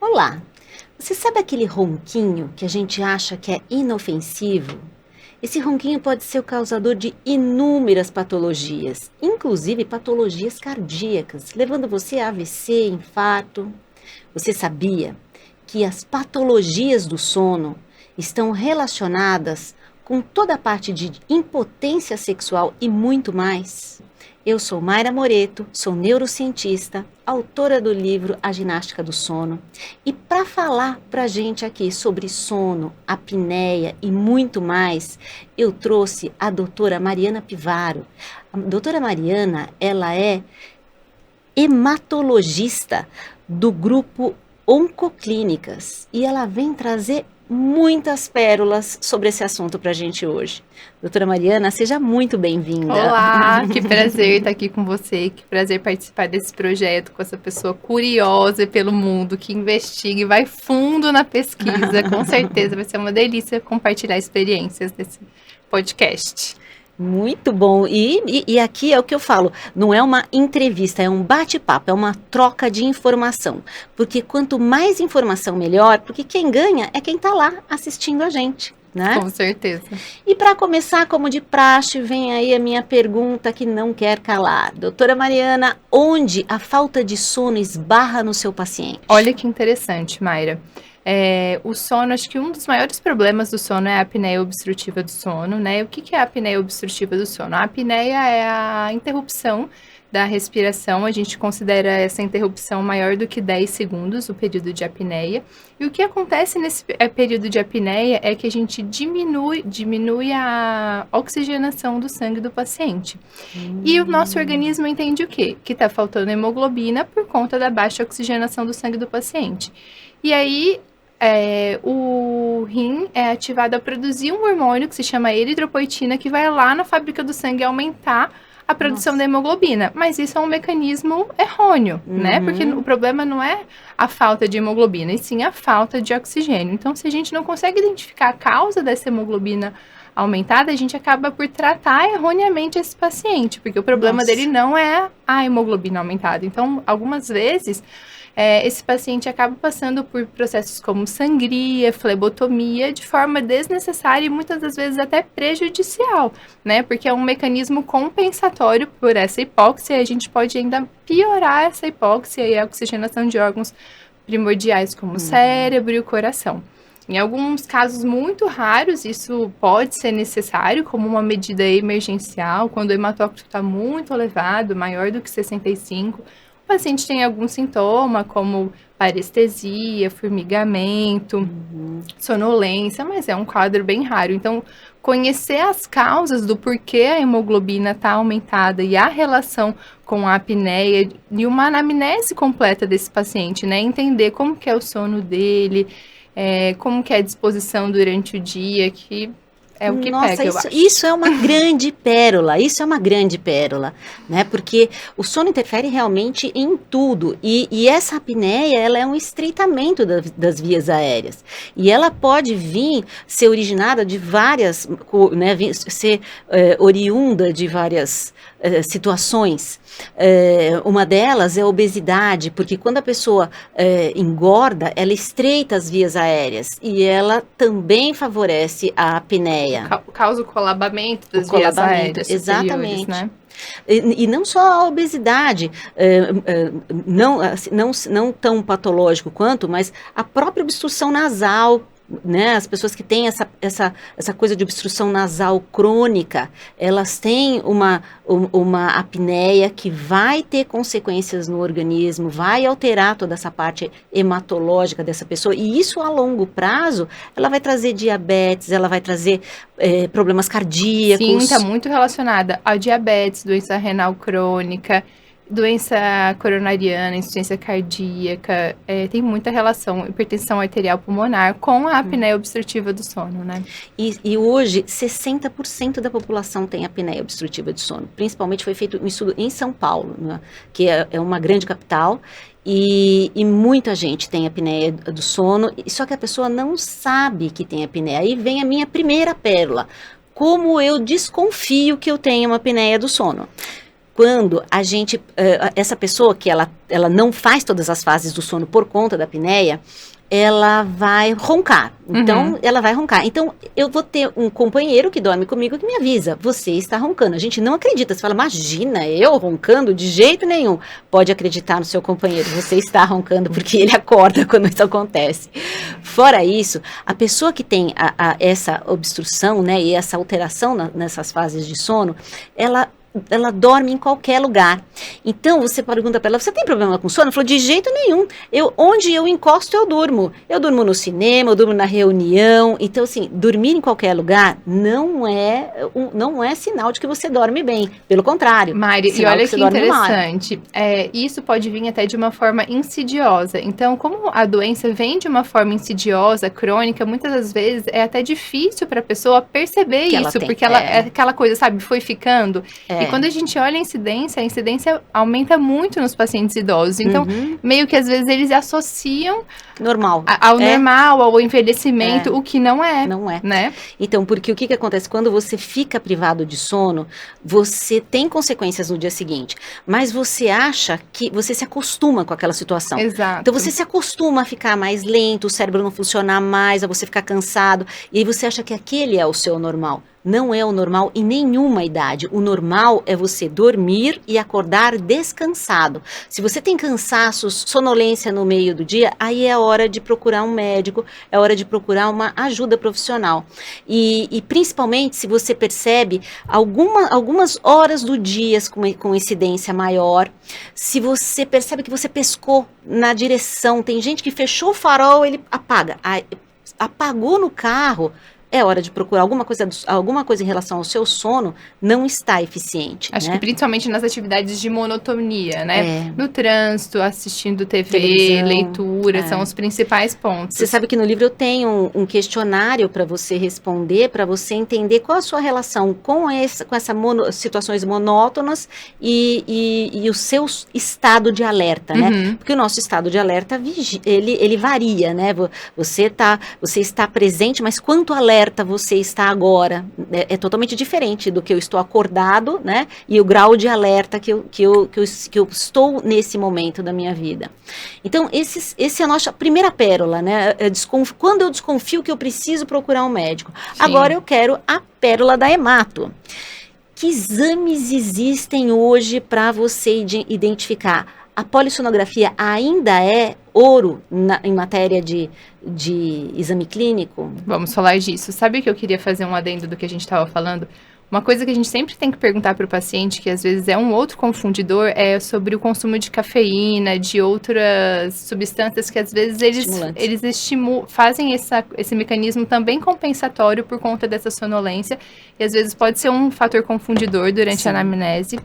Olá, você sabe aquele ronquinho que a gente acha que é inofensivo? Esse ronquinho pode ser o causador de inúmeras patologias, inclusive patologias cardíacas, levando você a AVC, infarto. Você sabia que as patologias do sono estão relacionadas com toda a parte de impotência sexual e muito mais? Eu sou Mayra Moreto, sou neurocientista, autora do livro A Ginástica do Sono. E para falar para a gente aqui sobre sono, apneia e muito mais, eu trouxe a doutora Mariana Pivaro. A doutora Mariana, ela é hematologista do grupo Oncoclínicas e ela vem trazer muitas pérolas sobre esse assunto para a gente hoje. Doutora Mariana, seja muito bem-vinda. Olá, que prazer estar aqui com você, que prazer participar desse projeto com essa pessoa curiosa pelo mundo, que investiga e vai fundo na pesquisa. Com certeza vai ser uma delícia compartilhar experiências desse podcast. Muito bom. E aqui é o que eu falo, não é uma entrevista, é um bate-papo, é uma troca de informação. Porque quanto mais informação, melhor, porque quem ganha é quem está lá assistindo a gente, né? Com certeza. E para começar, como de praxe, vem aí a minha pergunta que não quer calar. Doutora Mariana, onde a falta de sono esbarra no seu paciente? Olha que interessante, Mayra. O sono, acho que um dos maiores problemas do sono é a apneia obstrutiva do sono, né? O que é a apneia obstrutiva do sono? A apneia é a interrupção da respiração, a gente considera essa interrupção maior do que 10 segundos, o período de apneia. E o que acontece nesse período de apneia é que a gente diminui a oxigenação do sangue do paciente. E o nosso organismo entende o quê? Que está faltando hemoglobina por conta da baixa oxigenação do sangue do paciente. E aí, o rim é ativado a produzir um hormônio que se chama eritropoetina, que vai lá na fábrica do sangue aumentar a produção da hemoglobina. Mas isso é um mecanismo errôneo, né? Porque o problema não é a falta de hemoglobina, e sim a falta de oxigênio. Então, se a gente não consegue identificar a causa dessa hemoglobina aumentada, a gente acaba por tratar erroneamente esse paciente, porque o problema dele não é a hemoglobina aumentada. Então, algumas vezes, esse paciente acaba passando por processos como sangria, flebotomia, de forma desnecessária e muitas das vezes até prejudicial, né? Porque é um mecanismo compensatório por essa hipóxia e a gente pode ainda piorar essa hipóxia e a oxigenação de órgãos primordiais como o cérebro e o coração. Em alguns casos muito raros, isso pode ser necessário como uma medida emergencial, quando o hematócrito está muito elevado, maior do que 65. O paciente tem algum sintoma, como parestesia, formigamento, sonolência, mas é um quadro bem raro. Então, conhecer as causas do porquê a hemoglobina está aumentada e a relação com a apneia e uma anamnese completa desse paciente, né? Entender como que é o sono dele, como que é a disposição durante o dia, que é o que pega, eu acho. Isso é uma grande pérola, né? Porque o sono interfere realmente em tudo e essa apneia, ela é um estreitamento das vias aéreas e ela pode ser originada de várias, né? Ser oriunda de várias situações. Uma delas é a obesidade, porque quando a pessoa engorda, ela estreita as vias aéreas e ela também favorece a apneia. Causa o colabamento das vias aéreas exatamente, né? E não só a obesidade, não tão patológico quanto, mas a própria obstrução nasal, né? As pessoas que têm essa coisa de obstrução nasal crônica, elas têm uma apneia que vai ter consequências no organismo, vai alterar toda essa parte hematológica dessa pessoa, e isso a longo prazo, ela vai trazer diabetes, ela vai trazer problemas cardíacos. Sim, está muito relacionada a diabetes, doença renal crônica, doença coronariana, insuficiência cardíaca, tem muita relação, hipertensão arterial pulmonar com a apneia obstrutiva do sono, né? E hoje, 60% da população tem apneia obstrutiva do sono. Principalmente foi feito um estudo em São Paulo, né, que é uma grande capital, e muita gente tem apneia do sono, só que a pessoa não sabe que tem apneia. Aí vem a minha primeira pérola. Como eu desconfio que eu tenho uma apneia do sono? quando a gente, essa pessoa que ela não faz todas as fases do sono por conta da apneia, ela vai roncar. Então, ela vai roncar. Então, eu vou ter um companheiro que dorme comigo que me avisa, você está roncando. A gente não acredita. Você fala, imagina, eu roncando? De jeito nenhum. Pode acreditar no seu companheiro, você está roncando, porque ele acorda quando isso acontece. Fora isso, a pessoa que tem essa obstrução, né, e essa alteração nessas fases de sono, ela dorme em qualquer lugar. Então, você pergunta para ela, você tem problema com sono? Ela falou, de jeito nenhum. Onde eu encosto, eu durmo. Eu durmo no cinema, eu durmo na reunião. Então, assim, dormir em qualquer lugar não é sinal de que você dorme bem. Pelo contrário. Mari, e olha que interessante. Isso pode vir até de uma forma insidiosa. Então, como a doença vem de uma forma insidiosa, crônica, muitas das vezes é até difícil para a pessoa perceber isso, porque ela é aquela coisa, sabe, foi ficando. E quando a gente olha a incidência aumenta muito nos pacientes idosos. Então, meio que às vezes eles associam ao normal, ao envelhecimento, o que não é. Não é. Né? Então, porque o que acontece? Quando você fica privado de sono, você tem consequências no dia seguinte. Mas você acha que você se acostuma com aquela situação. Exato. Então, você se acostuma a ficar mais lento, o cérebro não funcionar mais, a você ficar cansado. E aí você acha que aquele é o seu normal. Não é o normal em nenhuma idade. O normal é você dormir e acordar descansado. Se você tem cansaço, sonolência no meio do dia, aí é hora de procurar um médico, é hora de procurar uma ajuda profissional. E principalmente se você percebe algumas horas do dia com incidência maior, se você percebe que você pescou na direção, tem gente que fechou o farol, ele apaga. Apagou no carro, é hora de procurar alguma coisa em relação ao seu sono não está eficiente. Acho né? que principalmente nas atividades de monotonia, né? No trânsito, assistindo TV, televisão, leitura, são os principais pontos. Você sabe que no livro eu tenho um questionário para você responder, para você entender qual a sua relação com essas situações monótonas e o seu estado de alerta, né? Porque o nosso estado de alerta, ele varia, né? Você está presente, mas quanto alerta você está agora? É totalmente diferente do que eu estou acordado, né? E o grau de alerta que eu estou nesse momento da minha vida. Então, esse é a nossa primeira pérola, né? Quando eu desconfio que eu preciso procurar um médico. Sim. Agora eu quero a pérola da hemato. Que exames existem hoje para você identificar? A polissonografia ainda é ouro em matéria de exame clínico? Vamos falar disso. Sabe que eu queria fazer um adendo do que a gente estava falando? Uma coisa que a gente sempre tem que perguntar para o paciente, que às vezes é um outro confundidor, é sobre o consumo de cafeína, de outras substâncias que às vezes eles fazem esse mecanismo também compensatório por conta dessa sonolência, e às vezes pode ser um fator confundidor durante a anamnese.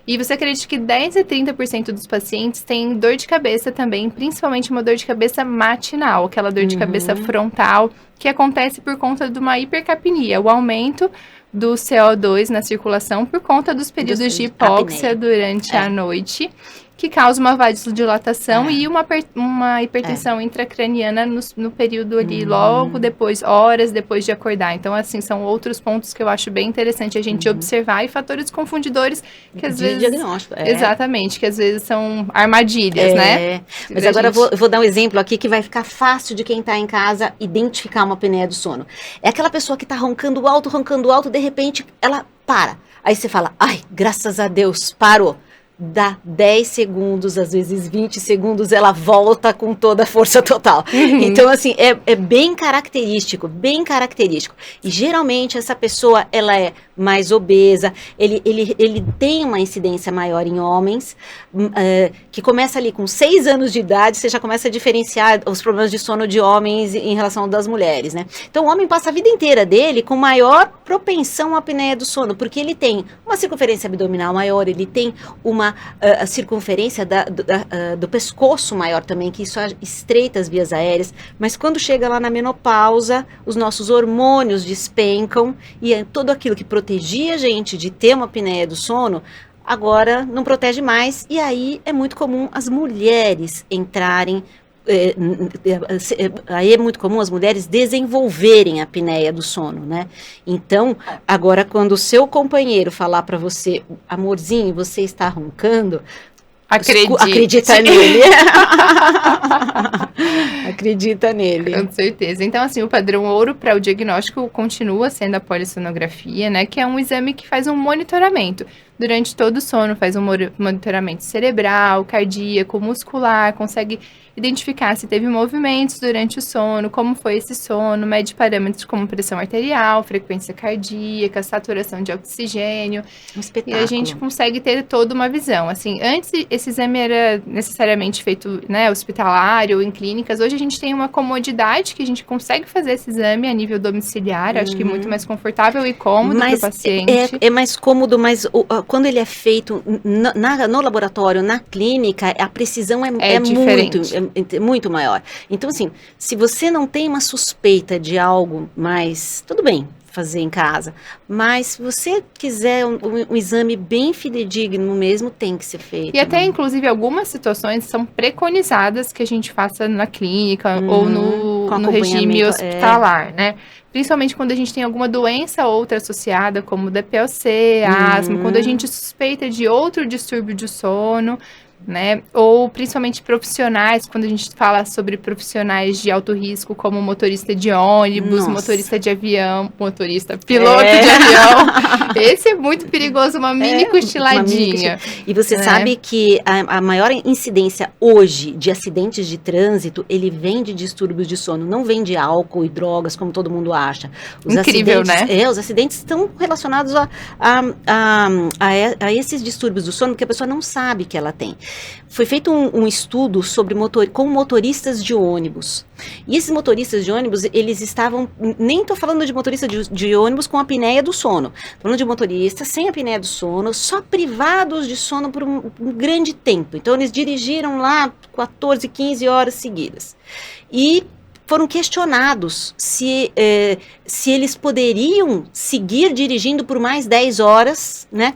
E você acredita que 10 a 30% dos pacientes têm dor de cabeça também, principalmente uma dor de cabeça matinal, aquela dor de cabeça frontal, que acontece por conta de uma hipercapnia, o aumento do CO2 na circulação por conta dos períodos de hipóxia durante a noite, que causa uma vasodilatação e uma hipertensão intracraniana no período ali, logo depois, horas depois de acordar. Então, assim, são outros pontos que eu acho bem interessante a gente observar, e fatores confundidores que às vezes... diagnóstico. Exatamente, que às vezes são armadilhas, né? Mas agora eu vou dar um exemplo aqui que vai ficar fácil de quem está em casa identificar uma apneia do sono. É aquela pessoa que está roncando alto, de repente ela para. Aí você fala, ai, graças a Deus, parou. Dá 10 segundos, às vezes 20 segundos, ela volta com toda a força total. Então, assim, é bem característico, bem característico. E geralmente essa pessoa, ela é mais obesa, ele tem uma incidência maior em homens, que começa ali com 6 anos de idade, você já começa a diferenciar os problemas de sono de homens em relação aos das mulheres, né? Então, o homem passa a vida inteira dele com maior propensão à apneia do sono, porque ele tem uma circunferência abdominal maior, ele tem a circunferência do pescoço maior também, que isso estreita as vias aéreas, mas quando chega lá na menopausa, os nossos hormônios despencam e tudo aquilo que protegia a gente de ter uma apneia do sono, agora não protege mais, e aí é muito comum as mulheres entrarem aí é muito comum as mulheres desenvolverem a apneia do sono, né? Então, agora quando o seu companheiro falar para você, amorzinho, você está roncando, acredita nele. Acredita nele. Com certeza. Então, assim, o padrão ouro para o diagnóstico continua sendo a polissonografia, né? Que é um exame que faz um monitoramento durante todo o sono, faz um monitoramento cerebral, cardíaco, muscular, consegue identificar se teve movimentos durante o sono, como foi esse sono, mede parâmetros como pressão arterial, frequência cardíaca, saturação de oxigênio. Um espetáculo. E a gente consegue ter toda uma visão. Assim, antes esse exame era necessariamente feito, né, hospitalar ou em clínicas. Hoje a gente tem uma comodidade que a gente consegue fazer esse exame a nível domiciliar, acho que muito mais confortável e cômodo para o paciente. É mais cômodo, mas quando ele é feito no laboratório, na clínica, a precisão é muito maior. Então, assim, se você não tem uma suspeita de algo mais, tudo bem fazer em casa, mas se você quiser um exame bem fidedigno mesmo, tem que ser feito. E até, inclusive, algumas situações são preconizadas que a gente faça na clínica ou no regime hospitalar, né? Principalmente quando a gente tem alguma doença outra associada, como DPOC, asma, quando a gente suspeita de outro distúrbio de sono, né? Ou principalmente profissionais, quando a gente fala sobre profissionais de alto risco, como motorista de ônibus, motorista de avião, piloto de avião. Esse é muito perigoso, uma mini cochiladinha. E você sabe que a maior incidência hoje de acidentes de trânsito, ele vem de distúrbios de sono, não vem de álcool e drogas, como todo mundo acha. Incrível, né? Os acidentes estão relacionados a esses distúrbios do sono que a pessoa não sabe que ela tem. Foi feito um estudo sobre com motoristas de ônibus. E esses motoristas de ônibus, eles estavam... Nem estou falando de motorista de ônibus com apneia do sono. Estou falando de motoristas sem apneia do sono, só privados de sono por um grande tempo. Então, eles dirigiram lá 14, 15 horas seguidas. E foram questionados se eles poderiam seguir dirigindo por mais 10 horas, né?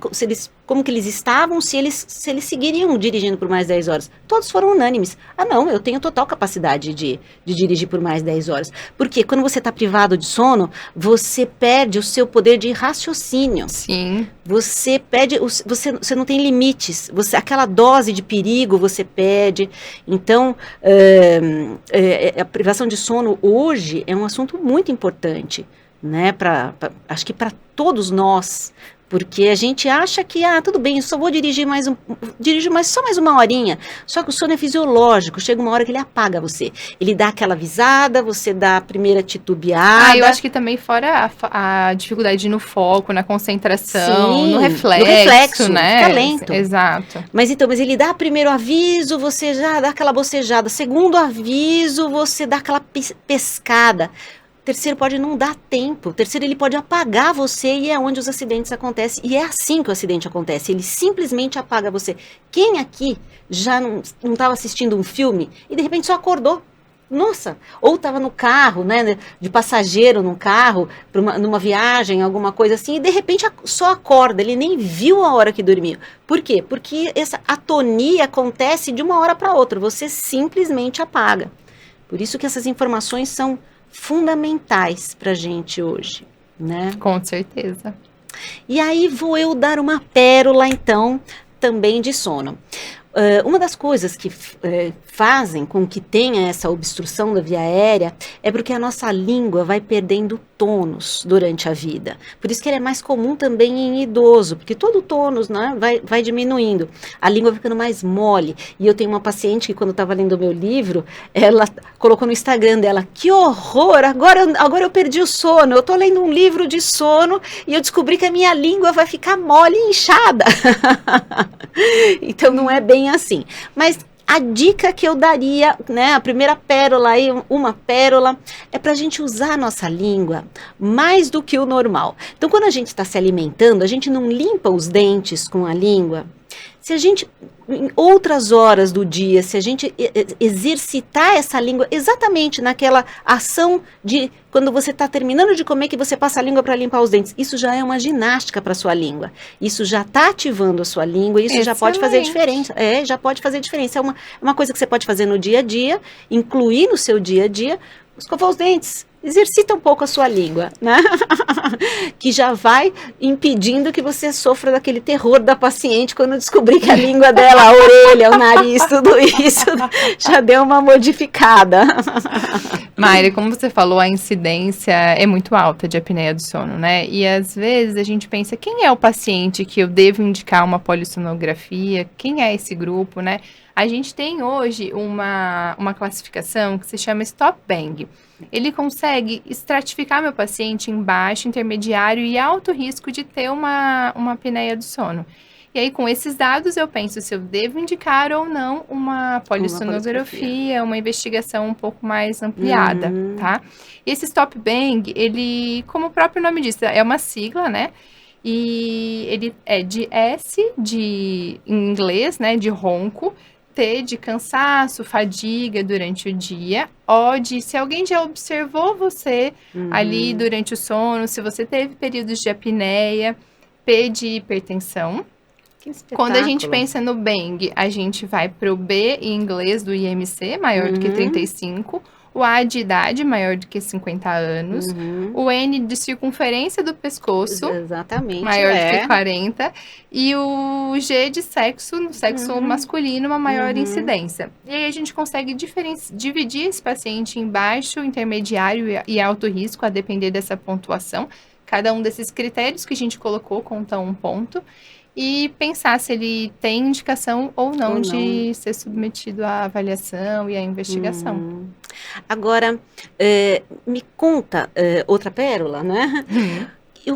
Como que eles estavam, se eles seguiriam dirigindo por mais 10 horas. Todos foram unânimes. Ah, não, eu tenho total capacidade de dirigir por mais 10 horas. Porque quando você está privado de sono, você perde o seu poder de raciocínio. Sim. Você perde, você não tem limites. Aquela dose de perigo você perde. Então, a privação de sono hoje é um assunto muito importante, né? Acho que para todos nós. Porque a gente acha que, tudo bem, eu só vou dirigir só mais uma horinha. Só que o sono é fisiológico, chega uma hora que ele apaga você. Ele dá aquela avisada, você dá a primeira titubeada. Eu acho que também fora a dificuldade no foco, na concentração, sim, no reflexo, né? Fica lento. Exato. Mas ele dá primeiro aviso, você já dá aquela bocejada. Segundo aviso, você dá aquela pescada. Terceiro pode não dar tempo. Terceiro, ele pode apagar você e é onde os acidentes acontecem. E é assim que o acidente acontece. Ele simplesmente apaga você. Quem aqui já não estava assistindo um filme e de repente só acordou? Nossa! Ou estava no carro, né? De passageiro no carro, numa viagem, alguma coisa assim, e de repente só acorda. Ele nem viu a hora que dormiu. Por quê? Porque essa atonia acontece de uma hora para outra. Você simplesmente apaga. Por isso que essas informações são fundamentais para a gente hoje, né? Com certeza. E aí vou eu dar uma pérola, então, também de sono. Uma das coisas que fazem com que tenha essa obstrução da via aérea é porque a nossa língua vai perdendo tônus durante a vida. Por isso que ele é mais comum também em idoso, porque todo o tônus, né, vai diminuindo. A língua vai ficando mais mole. E eu tenho uma paciente que, quando estava lendo o meu livro, ela colocou no Instagram dela: que horror, agora eu perdi o sono, eu estou lendo um livro de sono e eu descobri que a minha língua vai ficar mole e inchada. Então não é bem assim. Mas a dica que eu daria, né, a primeira pérola aí, uma pérola, é para a gente usar a nossa língua mais do que o normal. Então, quando a gente está se alimentando, a gente não limpa os dentes com a língua. Se a gente, em outras horas do dia, se a gente exercitar essa língua exatamente naquela ação de quando você está terminando de comer, que você passa a língua para limpar os dentes, isso já é uma ginástica para a sua língua. Isso já está ativando a sua língua, isso já pode fazer diferença. Já pode fazer diferença. É uma coisa que você pode fazer no dia a dia, incluir no seu dia a dia, escovar os dentes. Exercita um pouco a sua língua, né? Que já vai impedindo que você sofra daquele terror da paciente quando descobrir que a língua dela, a orelha, o nariz, tudo isso já deu uma modificada. Mayra, como você falou, a incidência é muito alta de apneia do sono, né? E às vezes a gente pensa, quem é o paciente que eu devo indicar uma polissonografia? Quem é esse grupo, né? A gente tem hoje uma classificação que se chama Stop Bang. Ele consegue estratificar meu paciente em baixo, intermediário e alto risco de ter uma apneia do sono. E aí, com esses dados, eu penso se eu devo indicar ou não uma polissonografia, uma investigação um pouco mais ampliada, tá? E esse Stop Bang, ele, como o próprio nome diz, é uma sigla, né? E ele é de S, em inglês, né? De ronco. T de cansaço, fadiga durante o dia. O de se alguém já observou você ali durante o sono, se você teve períodos de apneia. P de hipertensão. Quando a gente pensa no Bang, a gente vai para o B em inglês do IMC, maior do que 35. O A de idade, maior do que 50 anos. O N de circunferência do pescoço, exatamente, maior do que 40. E o G de sexo, no sexo masculino, uma maior incidência. E aí a gente consegue dividir esse paciente em baixo, intermediário e alto risco, a depender dessa pontuação. Cada um desses critérios que a gente colocou conta um ponto. E pensar se ele tem indicação ou não de ser submetido à avaliação e à investigação. Agora, me conta outra pérola, né?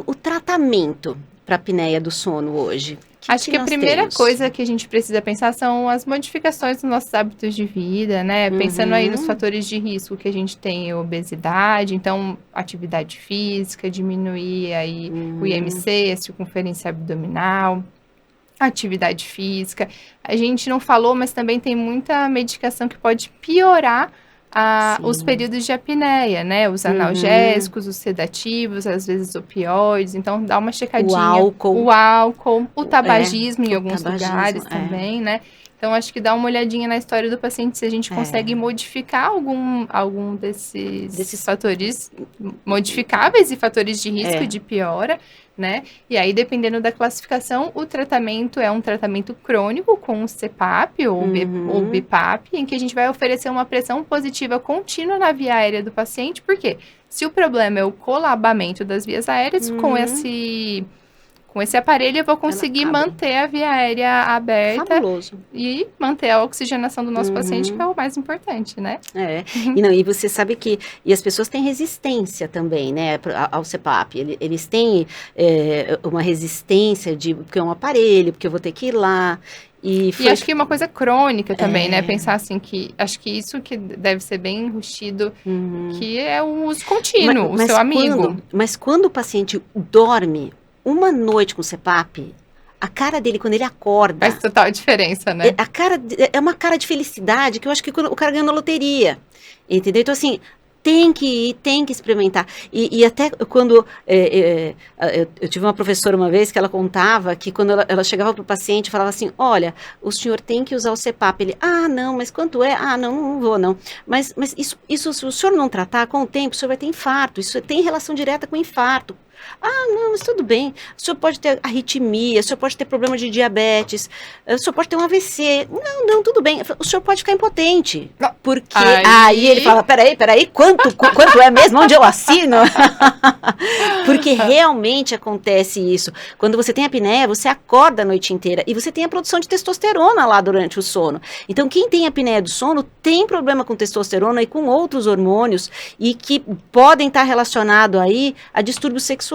O tratamento para a apneia do sono hoje. Acho que a primeira coisa que a gente precisa pensar são as modificações dos nossos hábitos de vida, né? Pensando aí nos fatores de risco que a gente tem, obesidade, então atividade física, diminuir aí o IMC, a circunferência abdominal, atividade física. A gente não falou, mas também tem muita medicação que pode piorar os períodos de apneia, né? Os analgésicos, os sedativos, às vezes opioides. Então, dá uma checadinha. O álcool, o tabagismo em alguns lugares também, né? Então, acho que dá uma olhadinha na história do paciente se a gente consegue modificar algum desses fatores modificáveis e fatores de risco de piora, né? E aí, dependendo da classificação, o tratamento é um tratamento crônico com o CPAP ou BIPAP, em que a gente vai oferecer uma pressão positiva contínua na via aérea do paciente. Por quê? Se o problema é o colabamento das vias aéreas, com esse aparelho eu vou conseguir manter a via aérea aberta. Fabuloso. E manter a oxigenação do nosso paciente, que é o mais importante, né? E você sabe que as pessoas têm resistência também, né, ao CPAP. Eles têm uma resistência porque é um aparelho, porque eu vou ter que ir lá. E acho que uma coisa crônica também, né? Pensar assim que acho que isso que deve ser bem enrustido, que é o uso contínuo, o seu amigo. Mas quando o paciente dorme uma noite com CPAP, a cara dele, quando ele acorda... Faz total diferença, né? É uma cara de felicidade que eu acho que o cara ganhou na loteria, entendeu? Então, assim, tem que ir, tem que experimentar. E até quando... eu tive uma professora uma vez que ela contava que quando ela chegava para o paciente e falava assim, olha, o senhor tem que usar o CPAP. Ele, não, mas quanto é? Não vou, não. Mas isso, se o senhor não tratar, com o tempo, o senhor vai ter infarto. Isso tem relação direta com infarto. Não, mas tudo bem. O senhor pode ter arritmia, o senhor pode ter problema de diabetes, o senhor pode ter um AVC. Não, tudo bem. O senhor pode ficar impotente. Porque aí ele fala, peraí, quanto é mesmo? Onde eu assino? Porque realmente acontece isso. Quando você tem apneia, você acorda a noite inteira e você tem a produção de testosterona lá durante o sono. Então, quem tem apneia do sono tem problema com testosterona e com outros hormônios e que podem estar relacionados aí a distúrbios sexuais.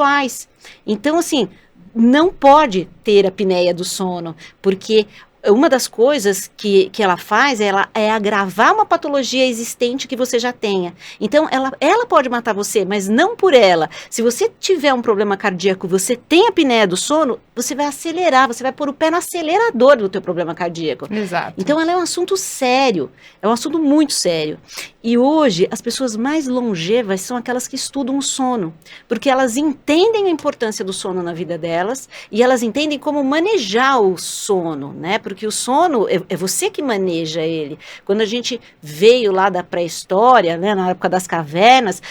Então, assim, não pode ter apneia do sono, porque uma das coisas que ela faz é agravar uma patologia existente que você já tenha. Então, ela pode matar você, mas não por ela. Se você tiver um problema cardíaco, você tem a apneia do sono, você vai acelerar, você vai pôr o pé no acelerador do teu problema cardíaco. Exato. Então, ela é um assunto sério, é um assunto muito sério. E hoje, as pessoas mais longevas são aquelas que estudam o sono, porque elas entendem a importância do sono na vida delas e elas entendem como manejar o sono, né? Porque o sono é você que maneja ele. Quando a gente veio lá da pré-história, né, na época das cavernas,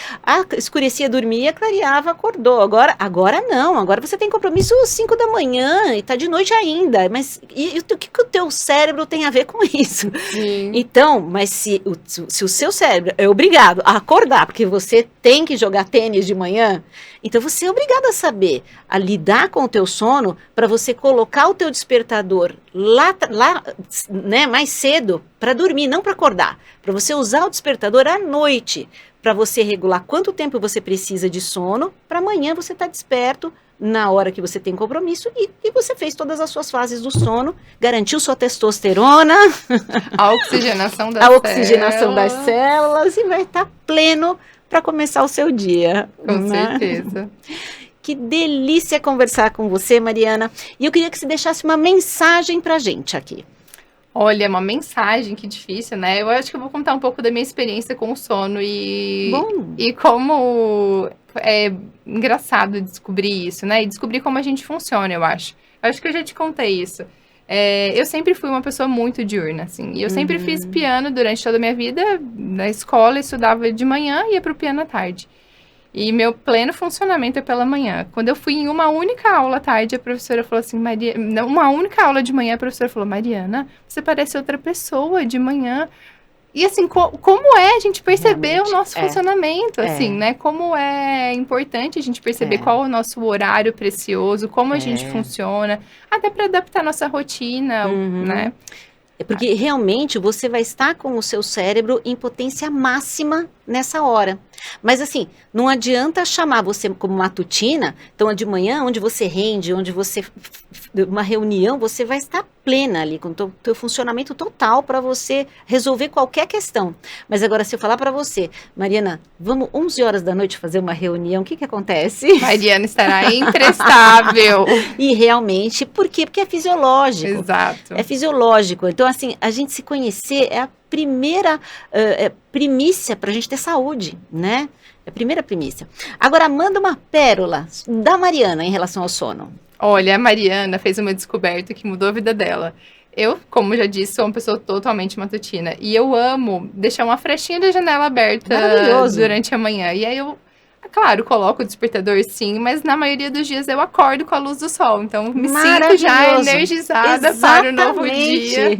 escurecia, dormia, clareava, acordou. Agora não, agora você tem compromisso às 5 da manhã e tá de noite ainda. Mas o que o teu cérebro tem a ver com isso? Sim. Então, mas se o seu cérebro é obrigado a acordar, porque você tem que jogar tênis de manhã, então você é obrigado a saber, a lidar com o teu sono, para você colocar o teu despertador lá né, mais cedo, para dormir, não para acordar, para você usar o despertador à noite, para você regular quanto tempo você precisa de sono, para amanhã você estar desperto, na hora que você tem compromisso e você fez todas as suas fases do sono, garantiu sua testosterona, a oxigenação das células e vai estar pleno para começar o seu dia. Com certeza. Que delícia conversar com você, Mariana. E eu queria que você deixasse uma mensagem para a gente aqui. Olha, uma mensagem, que difícil, né? Eu acho que eu vou contar um pouco da minha experiência com o sono e como é engraçado descobrir isso, né? E descobrir como a gente funciona, eu acho. Eu acho que eu já te contei isso. Eu sempre fui uma pessoa muito diurna, assim. E eu sempre fiz piano durante toda a minha vida. Na escola, estudava de manhã e ia pro piano à tarde. E meu pleno funcionamento é pela manhã. Quando eu fui em uma única aula à tarde, a professora falou assim, uma única aula de manhã, a professora falou, Mariana, você parece outra pessoa de manhã. E assim, como é a gente perceber o nosso funcionamento, assim, né? Como é importante a gente perceber qual é o nosso horário precioso, como a gente funciona, até para adaptar a nossa rotina, né? Porque realmente você vai estar com o seu cérebro em potência máxima nessa hora. Mas assim, não adianta chamar você como matutina, então de manhã, onde você rende, onde você... uma reunião, você vai estar plena ali, com o teu funcionamento total para você resolver qualquer questão. Mas agora, se eu falar para você, Mariana, vamos 11 horas da noite fazer uma reunião, o que acontece? Mariana estará imprestável. E realmente, por quê? Porque é fisiológico. Exato. É fisiológico. Então, assim, a gente se conhecer é a primeira primícia para a gente ter saúde, né? É a primeira primícia. Agora, manda uma pérola da Mariana em relação ao sono. Olha, a Mariana fez uma descoberta que mudou a vida dela. Eu, como já disse, sou uma pessoa totalmente matutina. E eu amo deixar uma frestinha da janela aberta durante a manhã. E aí eu, claro, coloco o despertador sim, mas na maioria dos dias eu acordo com a luz do sol. Então me sinto já energizada para o novo dia.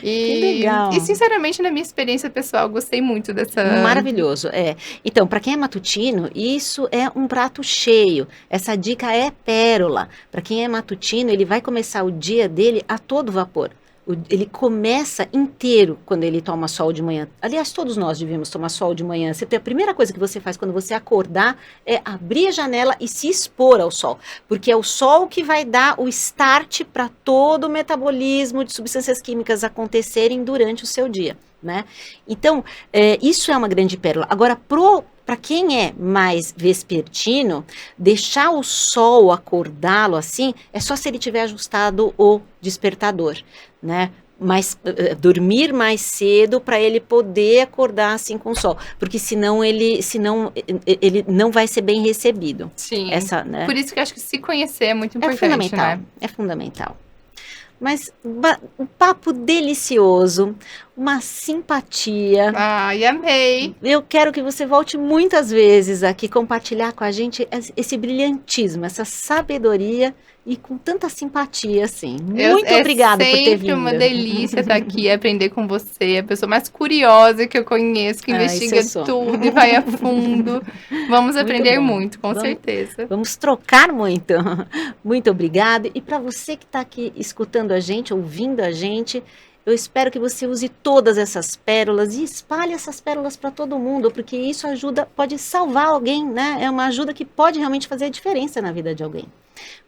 Que legal. E sinceramente, na minha experiência pessoal, gostei muito dessa... Maravilhoso, Então, para quem é matutino, isso é um prato cheio. Essa dica é pérola. Para quem é matutino, ele vai começar o dia dele a todo vapor. Ele começa inteiro quando ele toma sol de manhã. Aliás, todos nós devíamos tomar sol de manhã. A primeira coisa que você faz quando você acordar é abrir a janela e se expor ao sol. Porque é o sol que vai dar o start para todo o metabolismo de substâncias químicas acontecerem durante o seu dia, né? Então, isso é uma grande pérola. Agora, para quem é mais vespertino, deixar o sol acordá-lo assim, é só se ele tiver ajustado o despertador, né? Mas dormir mais cedo para ele poder acordar assim com o sol, porque senão ele não vai ser bem recebido. Sim. Né? Por isso que eu acho que se conhecer é muito importante, fundamental, né? É fundamental. Mas um papo delicioso, uma simpatia. Ai, amei! Eu quero que você volte muitas vezes aqui compartilhar com a gente esse brilhantismo, essa sabedoria e com tanta simpatia, assim. Muito obrigada por ter vindo. É sempre uma delícia estar aqui e aprender com você, a pessoa mais curiosa que eu conheço, que investiga tudo e vai a fundo. Vamos aprender muito, com certeza. Vamos trocar muito. Muito obrigada. E para você que está aqui escutando a gente, ouvindo a gente, eu espero que você use todas essas pérolas e espalhe essas pérolas para todo mundo, porque isso pode salvar alguém, né? É uma ajuda que pode realmente fazer a diferença na vida de alguém.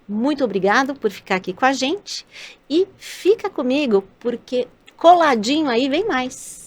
Muito obrigado por ficar aqui com a gente e fica comigo porque coladinho aí vem mais.